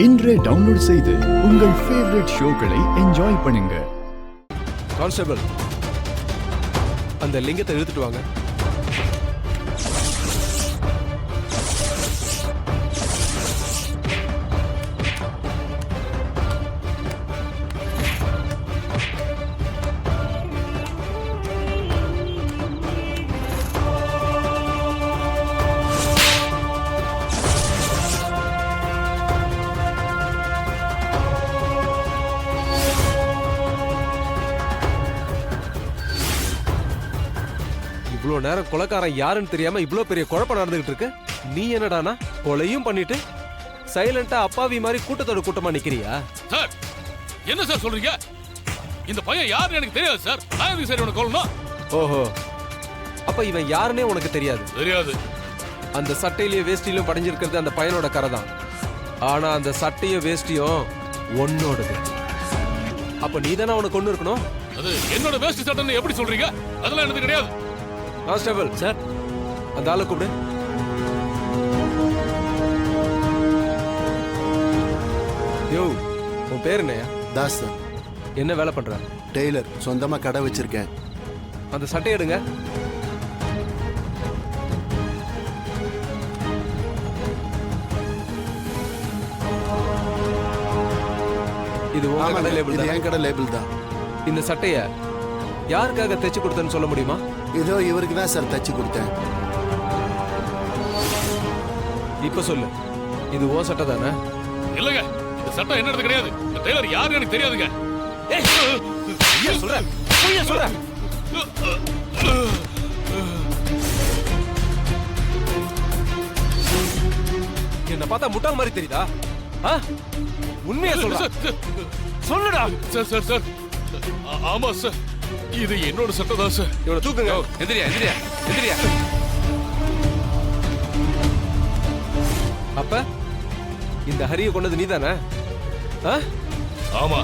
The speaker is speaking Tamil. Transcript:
இன்றே டவுன்லோட் செய்து உங்கள் ஃபேவரட் ஷோக்களை என்ஜாய் பண்ணுங்க. கான்ஸ்டபிள், அந்த லிங்கத்தை இழுத்துட்டு வாங்க. இவ்வளவு நேரம் கொலைக்காரன் யாருன்னு தெரியாம இவ்வளவு பெரிய குழப்பம் நடந்துகிட்டு இருக்கு. நீ என்னடானா கொலையும் பண்ணிட்டு சைலண்டா அப்பாவி மாதிரி கூட்டத்தோட கூட்டமா நிக்கிறியா? சார், என்ன சார் சொல்றீங்க? இந்த பையன் யாருன்னு எனக்கு தெரியாது சார். நான் எதுக்கு சார் உனக்கு சொல்லணும்? ஓஹோ, அப்ப இவன் யாருன்னே உனக்கு தெரியாது? தெரியாது. அந்த சட்டையிலயும் வேஷ்டியிலும் படைஞ்சிருக்கிறது அந்த பையனோட கரை தான். ஆனா அந்த சட்டையும் வேஷ்டியும் உன்னோடது. அப்ப நீ தானே அவனை கொண்டு இருக்கணும். அது என்னோட வேஷ்டி சட்டைன்னு எப்படி சொல்றீங்க? அதெல்லாம் எனக்கு கிடையாது. கான்ஸ்டபிள் சார், அந்த ஆளை கூப்பிடு. யோ, உன் பேர் என்னையா? தாஸ் சார். என்ன வேலை பண்ற? டெய்லர், சொந்தமா கடை வச்சிருக்கேன். அந்த சட்டை எடுங்க. இது உங்க கடை லேபிள் இது தான். என் கடை லேபிள் தான். இந்த சட்டைய யாருக்காக தைச்சு கொடுத்தேன்னு சொல்ல முடியுமா? இதோ இவருக்கு தான் சார் தச்சு கொடுத்தேன். இப்ப சொல்லு, இது ஓ சட்டை தானே? இல்லங்க, இந்த சட்டம் என்னது கிடையாது. இந்த டெய்லர் யாருன்னு எனக்கு தெரியாதுங்க. சொல்ற என்ன பார்த்தா முட்டாள் மாதிரி தெரியுதா? உண்மையா சொல்ற? சொல்லுடா. சார் சார் சார், ஆமா சார், இது என்னோட சட்டை தான் சார். இவனை தூக்குங்க. எந்திரியா எந்திரியா எந்திரியா. அப்ப இந்த ஹரியை கொண்டது நீதானே? ஆமா.